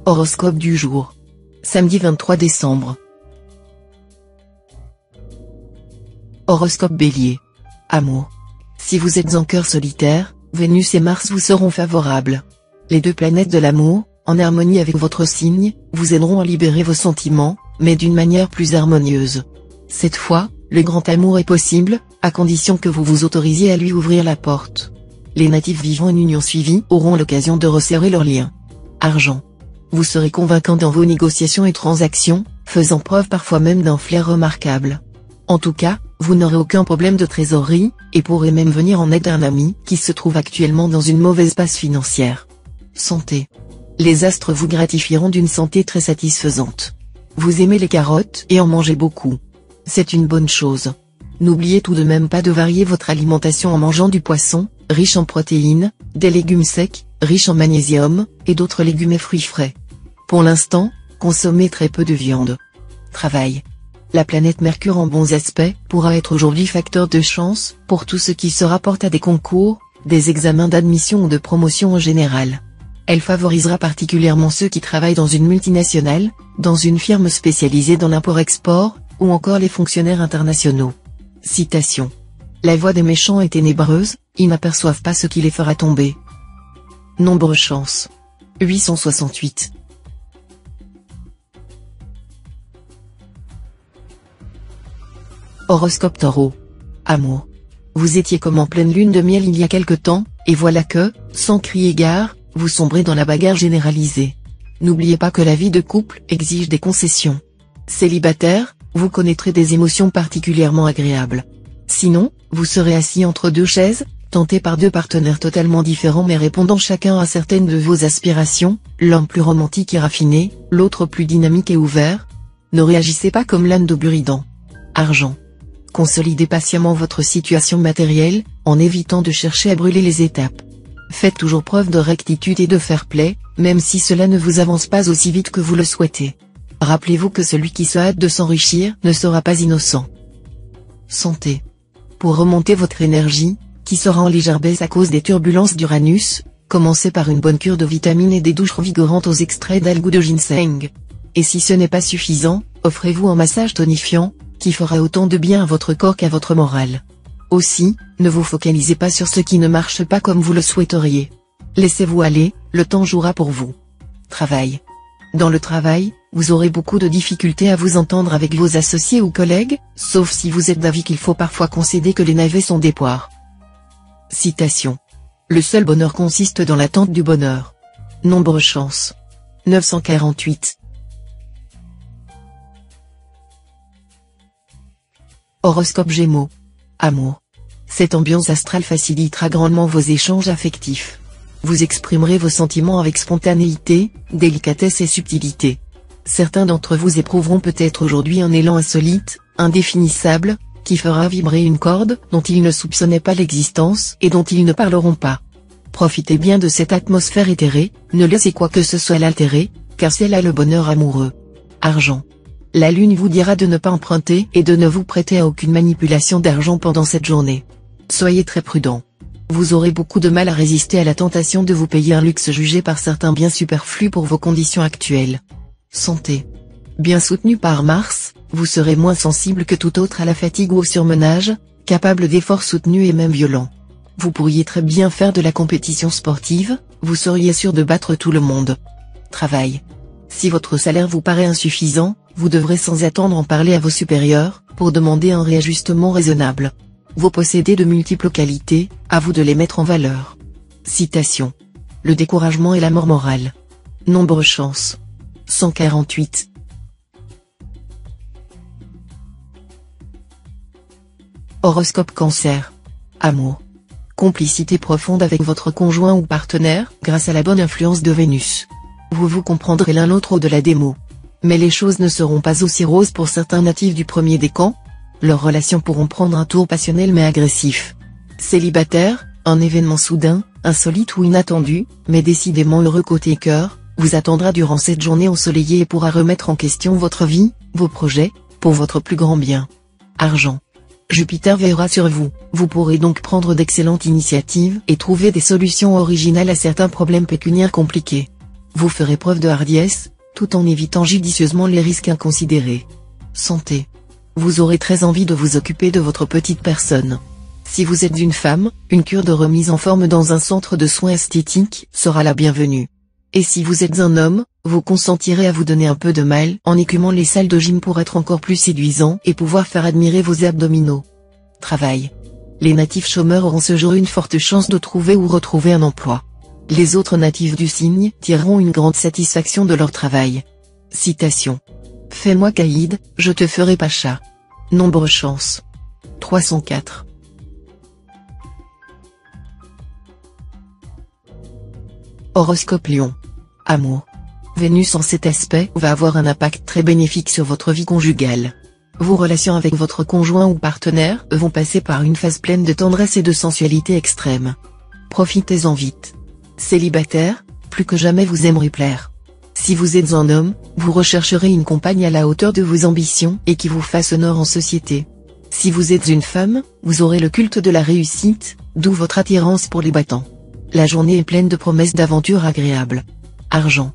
Horoscope du jour. Samedi 23 décembre. Horoscope Bélier. Amour. Si vous êtes en cœur solitaire, Vénus et Mars vous seront favorables. Les deux planètes de l'amour, en harmonie avec votre signe, vous aideront à libérer vos sentiments, mais d'une manière plus harmonieuse. Cette fois, le grand amour est possible, à condition que vous vous autorisiez à lui ouvrir la porte. Les natifs vivant une union suivie auront l'occasion de resserrer leurs liens. Argent. Vous serez convaincant dans vos négociations et transactions, faisant preuve parfois même d'un flair remarquable. En tout cas, vous n'aurez aucun problème de trésorerie, et pourrez même venir en aide à un ami qui se trouve actuellement dans une mauvaise passe financière. Santé. Les astres vous gratifieront d'une santé très satisfaisante. Vous aimez les carottes et en mangez beaucoup. C'est une bonne chose. N'oubliez tout de même pas de varier votre alimentation en mangeant du poisson, riche en protéines, des légumes secs, riches en magnésium, et d'autres légumes et fruits frais. Pour l'instant, consommez très peu de viande. Travail. La planète Mercure en bons aspects pourra être aujourd'hui facteur de chance pour tout ce qui se rapporte à des concours, des examens d'admission ou de promotion en général. Elle favorisera particulièrement ceux qui travaillent dans une multinationale, dans une firme spécialisée dans l'import-export, ou encore les fonctionnaires internationaux. Citation. La voix des méchants est ténébreuse, ils n'aperçoivent pas ce qui les fera tomber. Nombre chance. 868. Horoscope Taureau. Amour. Vous étiez comme en pleine lune de miel il y a quelque temps, et voilà que, sans crier gare, vous sombrez dans la bagarre généralisée. N'oubliez pas que la vie de couple exige des concessions. Célibataire, vous connaîtrez des émotions particulièrement agréables. Sinon, vous serez assis entre deux chaises, tenté par deux partenaires totalement différents mais répondant chacun à certaines de vos aspirations, l'un plus romantique et raffiné, l'autre plus dynamique et ouvert. Ne réagissez pas comme l'âne de Buridan. Argent. Consolidez patiemment votre situation matérielle, en évitant de chercher à brûler les étapes. Faites toujours preuve de rectitude et de fair-play, même si cela ne vous avance pas aussi vite que vous le souhaitez. Rappelez-vous que celui qui se hâte de s'enrichir ne sera pas innocent. Santé. Pour remonter votre énergie, qui sera en légère baisse à cause des turbulences d'Uranus, commencez par une bonne cure de vitamines et des douches revigorantes aux extraits d'algues ou de ginseng. Et si ce n'est pas suffisant, offrez-vous un massage tonifiant, qui fera autant de bien à votre corps qu'à votre morale. Aussi, ne vous focalisez pas sur ce qui ne marche pas comme vous le souhaiteriez. Laissez-vous aller, le temps jouera pour vous. Travail. Dans le travail, vous aurez beaucoup de difficultés à vous entendre avec vos associés ou collègues, sauf si vous êtes d'avis qu'il faut parfois concéder que les navets sont des poires. Citation. Le seul bonheur consiste dans l'attente du bonheur. Nombre chance. 948. Horoscope Gémeaux. Amour. Cette ambiance astrale facilitera grandement vos échanges affectifs. Vous exprimerez vos sentiments avec spontanéité, délicatesse et subtilité. Certains d'entre vous éprouveront peut-être aujourd'hui un élan insolite, indéfinissable, qui fera vibrer une corde dont ils ne soupçonnaient pas l'existence et dont ils ne parleront pas. Profitez bien de cette atmosphère éthérée, ne laissez quoi que ce soit l'altérer, car c'est là le bonheur amoureux. Argent. La lune vous dira de ne pas emprunter et de ne vous prêter à aucune manipulation d'argent pendant cette journée. Soyez très prudent. Vous aurez beaucoup de mal à résister à la tentation de vous payer un luxe jugé par certains bien superflu pour vos conditions actuelles. Santé. Bien soutenu par Mars, vous serez moins sensible que tout autre à la fatigue ou au surmenage, capable d'efforts soutenus et même violents. Vous pourriez très bien faire de la compétition sportive, vous seriez sûr de battre tout le monde. Travail. Si votre salaire vous paraît insuffisant, vous devrez sans attendre en parler à vos supérieurs, pour demander un réajustement raisonnable. Vous possédez de multiples qualités, à vous de les mettre en valeur. Citation. Le découragement est la mort morale. Nombre chance. 148. Horoscope Cancer. Amour. Complicité profonde avec votre conjoint ou partenaire, grâce à la bonne influence de Vénus. Vous vous comprendrez l'un l'autre au-delà des mots. Mais les choses ne seront pas aussi roses pour certains natifs du premier décan. Leurs relations pourront prendre un tour passionnel mais agressif. Célibataire, un événement soudain, insolite ou inattendu, mais décidément heureux côté cœur, vous attendra durant cette journée ensoleillée et pourra remettre en question votre vie, vos projets, pour votre plus grand bien. Argent. Jupiter veillera sur vous, vous pourrez donc prendre d'excellentes initiatives et trouver des solutions originales à certains problèmes pécuniaires compliqués. Vous ferez preuve de hardiesse, tout en évitant judicieusement les risques inconsidérés. Santé. Vous aurez très envie de vous occuper de votre petite personne. Si vous êtes une femme, une cure de remise en forme dans un centre de soins esthétiques sera la bienvenue. Et si vous êtes un homme, vous consentirez à vous donner un peu de mal en écumant les salles de gym pour être encore plus séduisant et pouvoir faire admirer vos abdominaux. Travail. Les natifs chômeurs auront ce jour une forte chance de trouver ou retrouver un emploi. Les autres natifs du signe tireront une grande satisfaction de leur travail. Citation. Fais-moi caïd, je te ferai pacha. Nombre chance. 304. Horoscope Lion. Amour. Vénus en cet aspect va avoir un impact très bénéfique sur votre vie conjugale. Vos relations avec votre conjoint ou partenaire vont passer par une phase pleine de tendresse et de sensualité extrême. Profitez-en vite. Célibataire, plus que jamais vous aimerez plaire. Si vous êtes un homme, vous rechercherez une compagne à la hauteur de vos ambitions et qui vous fasse honneur en société. Si vous êtes une femme, vous aurez le culte de la réussite, d'où votre attirance pour les battants. La journée est pleine de promesses d'aventures agréables. Argent.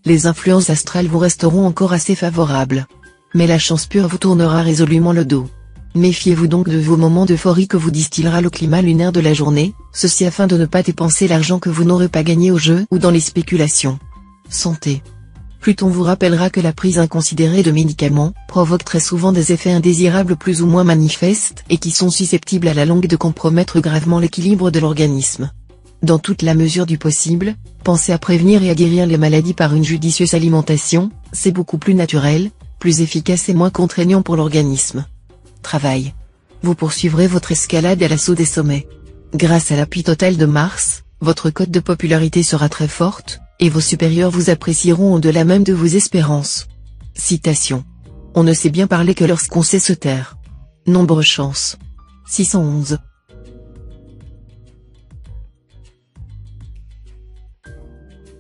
Les influences astrales vous resteront encore assez favorables. Mais la chance pure vous tournera résolument le dos. Méfiez-vous donc de vos moments d'euphorie que vous distillera le climat lunaire de la journée, ceci afin de ne pas dépenser l'argent que vous n'aurez pas gagné au jeu ou dans les spéculations. Santé. Pluton vous rappellera que la prise inconsidérée de médicaments provoque très souvent des effets indésirables plus ou moins manifestes et qui sont susceptibles à la longue de compromettre gravement l'équilibre de l'organisme. Dans toute la mesure du possible, pensez à prévenir et à guérir les maladies par une judicieuse alimentation, c'est beaucoup plus naturel, plus efficace et moins contraignant pour l'organisme. Travail. Vous poursuivrez votre escalade à l'assaut des sommets. Grâce à l'appui total de Mars, votre cote de popularité sera très forte, et vos supérieurs vous apprécieront au-delà même de vos espérances. Citation. On ne sait bien parler que lorsqu'on sait se taire. Nombre chance. 611.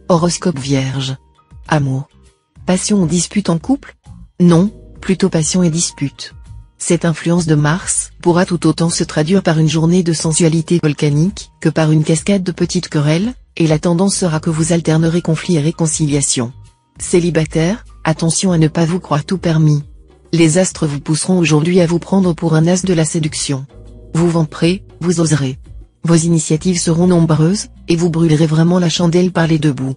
Horoscope Vierge. Amour. Passion ou dispute en couple? Non, plutôt passion et dispute. Cette influence de Mars pourra tout autant se traduire par une journée de sensualité volcanique que par une cascade de petites querelles, et la tendance sera que vous alternerez conflit et réconciliation. Célibataire, attention à ne pas vous croire tout permis. Les astres vous pousseront aujourd'hui à vous prendre pour un as de la séduction. Vous vamperez, vous oserez. Vos initiatives seront nombreuses, et vous brûlerez vraiment la chandelle par les deux bouts.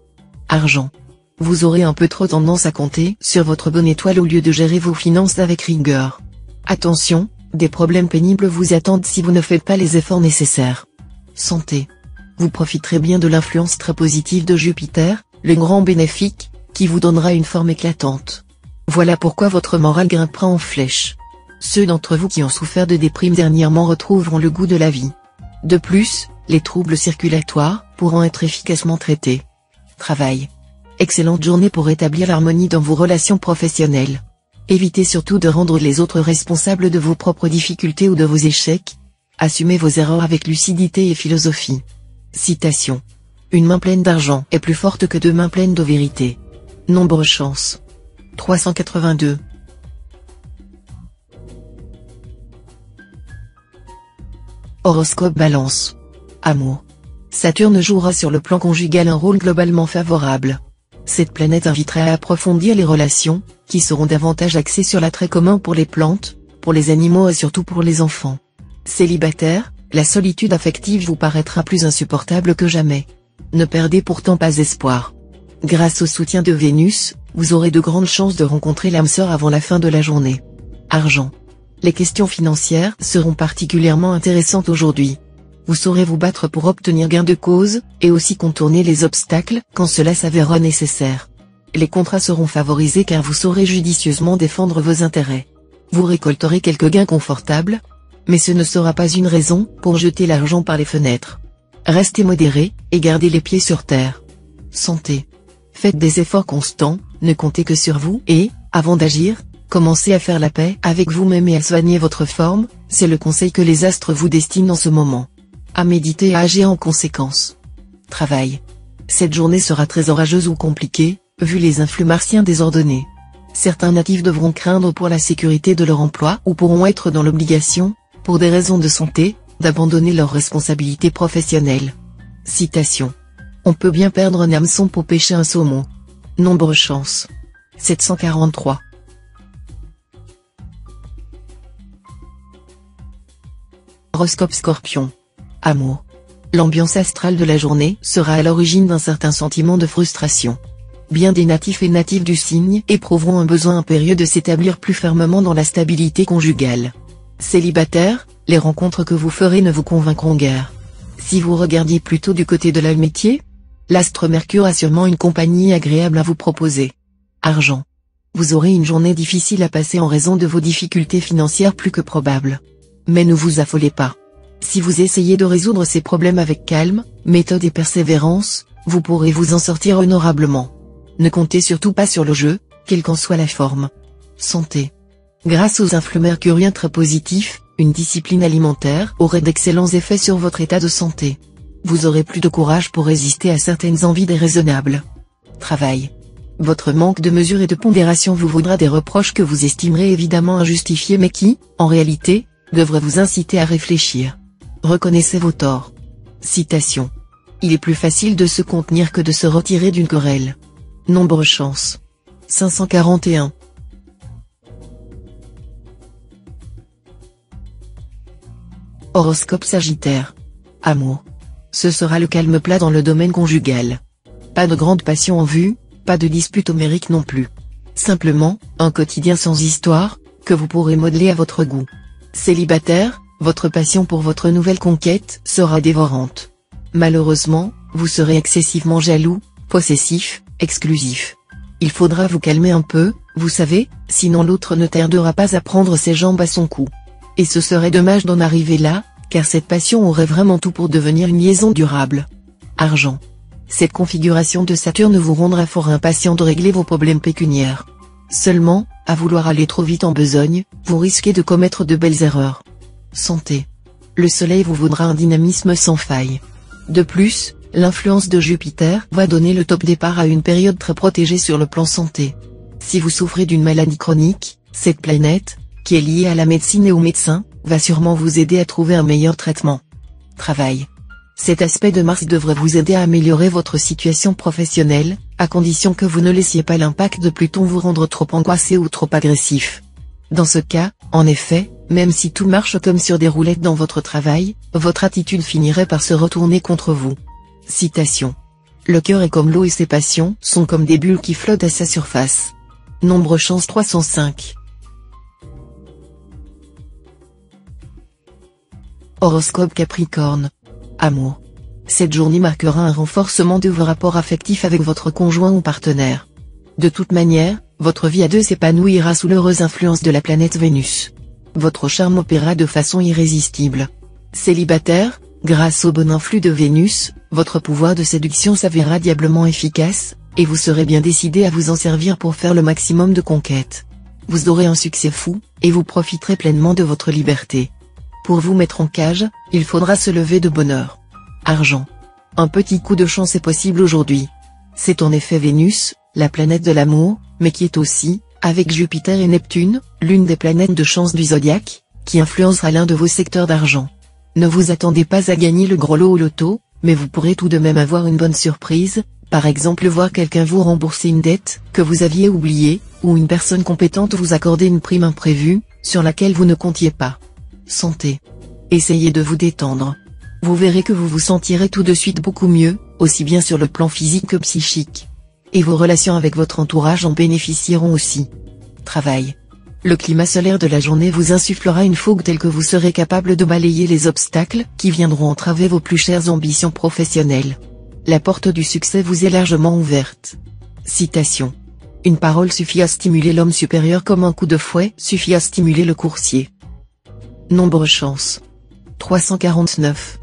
Argent. Vous aurez un peu trop tendance à compter sur votre bonne étoile au lieu de gérer vos finances avec rigueur. Attention, des problèmes pénibles vous attendent si vous ne faites pas les efforts nécessaires. Santé. Vous profiterez bien de l'influence très positive de Jupiter, le grand bénéfique, qui vous donnera une forme éclatante. Voilà pourquoi votre morale grimpera en flèche. Ceux d'entre vous qui ont souffert de déprime dernièrement retrouveront le goût de la vie. De plus, les troubles circulatoires pourront être efficacement traités. Travail. Excellente journée pour rétablir l'harmonie dans vos relations professionnelles. Évitez surtout de rendre les autres responsables de vos propres difficultés ou de vos échecs. Assumez vos erreurs avec lucidité et philosophie. Citation. Une main pleine d'argent est plus forte que deux mains pleines de vérité. Nombre chance. 382. Horoscope Balance. Amour. Saturne jouera sur le plan conjugal un rôle globalement favorable. Cette planète invitera à approfondir les relations, qui seront davantage axées sur l'attrait commun pour les plantes, pour les animaux et surtout pour les enfants. Célibataire, la solitude affective vous paraîtra plus insupportable que jamais. Ne perdez pourtant pas espoir. Grâce au soutien de Vénus, vous aurez de grandes chances de rencontrer l'âme sœur avant la fin de la journée. Argent. Les questions financières seront particulièrement intéressantes aujourd'hui. Vous saurez vous battre pour obtenir gain de cause, et aussi contourner les obstacles quand cela s'avérera nécessaire. Les contrats seront favorisés car vous saurez judicieusement défendre vos intérêts. Vous récolterez quelques gains confortables, mais ce ne sera pas une raison pour jeter l'argent par les fenêtres. Restez modéré, et gardez les pieds sur terre. Santé. Faites des efforts constants, ne comptez que sur vous et, avant d'agir, commencez à faire la paix avec vous-même et à soigner votre forme, c'est le conseil que les astres vous destinent en ce moment. À méditer et à agir en conséquence. Travail. Cette journée sera très orageuse ou compliquée, vu les influx martiens désordonnés. Certains natifs devront craindre pour la sécurité de leur emploi ou pourront être dans l'obligation, pour des raisons de santé, d'abandonner leurs responsabilités professionnelles. Citation. On peut bien perdre un hameçon pour pêcher un saumon. Nombre chance. 743. Horoscope Scorpion. Amour. L'ambiance astrale de la journée sera à l'origine d'un certain sentiment de frustration. Bien des natifs et natives du signe éprouveront un besoin impérieux de s'établir plus fermement dans la stabilité conjugale. Célibataire, les rencontres que vous ferez ne vous convaincront guère. Si vous regardiez plutôt du côté de l'amitié, l'astre Mercure a sûrement une compagnie agréable à vous proposer. Argent. Vous aurez une journée difficile à passer en raison de vos difficultés financières plus que probables. Mais ne vous affolez pas. Si vous essayez de résoudre ces problèmes avec calme, méthode et persévérance, vous pourrez vous en sortir honorablement. Ne comptez surtout pas sur le jeu, quelle qu'en soit la forme. Santé. Grâce aux influx mercuriens très positifs, une discipline alimentaire aurait d'excellents effets sur votre état de santé. Vous aurez plus de courage pour résister à certaines envies déraisonnables. Travail. Votre manque de mesure et de pondération vous vaudra des reproches que vous estimerez évidemment injustifiés mais qui, en réalité, devraient vous inciter à réfléchir. Reconnaissez vos torts. Citation. Il est plus facile de se contenir que de se retirer d'une querelle. Nombre chance. 541. Horoscope Sagittaire. Amour. Ce sera le calme plat dans le domaine conjugal. Pas de grande passion en vue, pas de dispute homérique non plus. Simplement, un quotidien sans histoire, que vous pourrez modeler à votre goût. Célibataire, votre passion pour votre nouvelle conquête sera dévorante. Malheureusement, vous serez excessivement jaloux, possessif, exclusif. Il faudra vous calmer un peu, vous savez, sinon l'autre ne tardera pas à prendre ses jambes à son cou. Et ce serait dommage d'en arriver là, car cette passion aurait vraiment tout pour devenir une liaison durable. Argent. Cette configuration de Saturne vous rendra fort impatient de régler vos problèmes pécuniaires. Seulement, à vouloir aller trop vite en besogne, vous risquez de commettre de belles erreurs. Santé. Le soleil vous vaudra un dynamisme sans faille. De plus, l'influence de Jupiter va donner le top départ à une période très protégée sur le plan santé. Si vous souffrez d'une maladie chronique, cette planète, qui est liée à la médecine et aux médecins, va sûrement vous aider à trouver un meilleur traitement. Travail. Cet aspect de Mars devrait vous aider à améliorer votre situation professionnelle, à condition que vous ne laissiez pas l'impact de Pluton vous rendre trop angoissé ou trop agressif. Dans ce cas, en effet, même si tout marche comme sur des roulettes dans votre travail, votre attitude finirait par se retourner contre vous. Citation. Le cœur est comme l'eau et ses passions sont comme des bulles qui flottent à sa surface. Nombre chance 305. Horoscope Capricorne. Amour. Cette journée marquera un renforcement de vos rapports affectifs avec votre conjoint ou partenaire. De toute manière, votre vie à deux s'épanouira sous l'heureuse influence de la planète Vénus. Votre charme opérera de façon irrésistible. Célibataire, grâce au bon influx de Vénus, votre pouvoir de séduction s'avérera diablement efficace, et vous serez bien décidé à vous en servir pour faire le maximum de conquêtes. Vous aurez un succès fou, et vous profiterez pleinement de votre liberté. Pour vous mettre en cage, il faudra se lever de bonne heure. Argent. Un petit coup de chance est possible aujourd'hui. C'est en effet Vénus, la planète de l'amour, mais qui est aussi, avec Jupiter et Neptune, l'une des planètes de chance du zodiaque, qui influencera l'un de vos secteurs d'argent. Ne vous attendez pas à gagner le gros lot au loto, mais vous pourrez tout de même avoir une bonne surprise, par exemple voir quelqu'un vous rembourser une dette que vous aviez oubliée, ou une personne compétente vous accorder une prime imprévue, sur laquelle vous ne comptiez pas. Santé. Essayez de vous détendre. Vous verrez que vous vous sentirez tout de suite beaucoup mieux, aussi bien sur le plan physique que psychique. Et vos relations avec votre entourage en bénéficieront aussi. Travail. Le climat solaire de la journée vous insufflera une fougue telle que vous serez capable de balayer les obstacles qui viendront entraver vos plus chères ambitions professionnelles. La porte du succès vous est largement ouverte. Citation. Une parole suffit à stimuler l'homme supérieur comme un coup de fouet suffit à stimuler le coursier. Nombre chance. 349.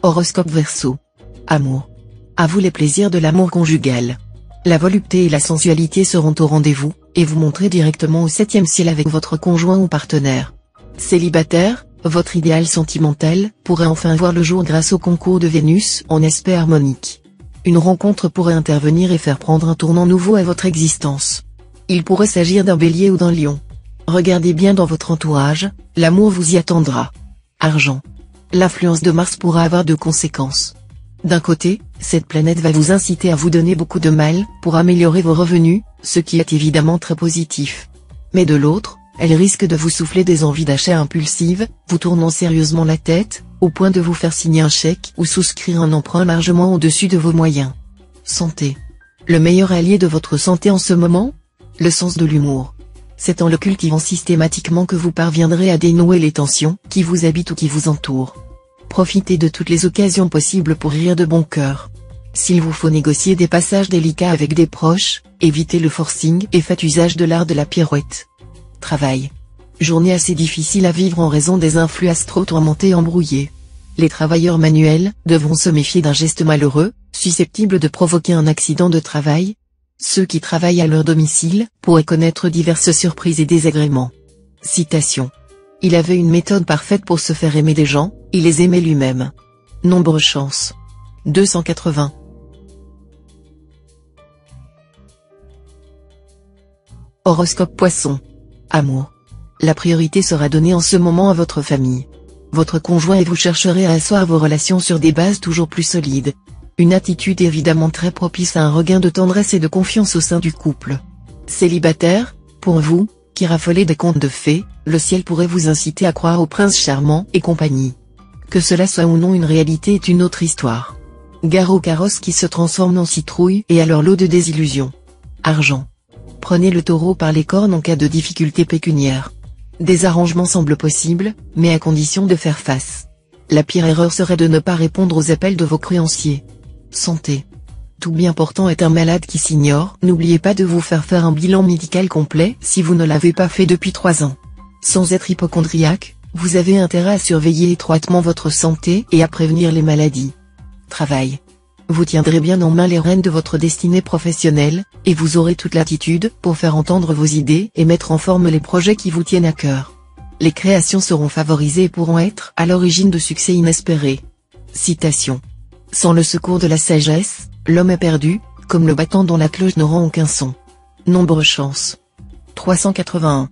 Horoscope Verseau. Amour. À vous les plaisirs de l'amour conjugal. La volupté et la sensualité seront au rendez-vous, et vous montrez directement au 7e ciel avec votre conjoint ou partenaire. Célibataire, votre idéal sentimental pourrait enfin voir le jour grâce au concours de Vénus en aspect harmonique. Une rencontre pourrait intervenir et faire prendre un tournant nouveau à votre existence. Il pourrait s'agir d'un bélier ou d'un lion. Regardez bien dans votre entourage, l'amour vous y attendra. Argent. L'influence de Mars pourra avoir deux conséquences. D'un côté, cette planète va vous inciter à vous donner beaucoup de mal pour améliorer vos revenus, ce qui est évidemment très positif. Mais de l'autre, elle risque de vous souffler des envies d'achat impulsives, vous tournant sérieusement la tête, au point de vous faire signer un chèque ou souscrire un emprunt largement au-dessus de vos moyens. Santé. Le meilleur allié de votre santé en ce moment? Le sens de l'humour. C'est en le cultivant systématiquement que vous parviendrez à dénouer les tensions qui vous habitent ou qui vous entourent. Profitez de toutes les occasions possibles pour rire de bon cœur. S'il vous faut négocier des passages délicats avec des proches, évitez le forcing et faites usage de l'art de la pirouette. Travail. Journée assez difficile à vivre en raison des influx astro tourmentés et embrouillés. Les travailleurs manuels devront se méfier d'un geste malheureux, susceptible de provoquer un accident de travail. Ceux qui travaillent à leur domicile pourraient connaître diverses surprises et désagréments. Citation. Il avait une méthode parfaite pour se faire aimer des gens, il les aimait lui-même. Nombre chance. 280. Horoscope Poisson. Amour. La priorité sera donnée en ce moment à votre famille. Votre conjoint et vous chercherez à asseoir vos relations sur des bases toujours plus solides. Une attitude évidemment très propice à un regain de tendresse et de confiance au sein du couple. Célibataire, pour vous, qui raffolez des contes de fées, le ciel pourrait vous inciter à croire au prince charmant et compagnie. Que cela soit ou non une réalité est une autre histoire. Gare aux carrosses qui se transforment en citrouilles et à leur lot de désillusions. Argent. Prenez le taureau par les cornes en cas de difficultés pécuniaires. Des arrangements semblent possibles, mais à condition de faire face. La pire erreur serait de ne pas répondre aux appels de vos créanciers. Santé. Tout bien portant est un malade qui s'ignore. N'oubliez pas de vous faire un bilan médical complet si vous ne l'avez pas fait depuis 3 ans. Sans être hypocondriaque, vous avez intérêt à surveiller étroitement votre santé et à prévenir les maladies. Travail. Vous tiendrez bien en main les rênes de votre destinée professionnelle, et vous aurez toute l'attitude pour faire entendre vos idées et mettre en forme les projets qui vous tiennent à cœur. Les créations seront favorisées et pourront être à l'origine de succès inespérés. Citation. Sans le secours de la sagesse, l'homme est perdu, comme le battant dont la cloche ne rend aucun son. Nombre chance. 381.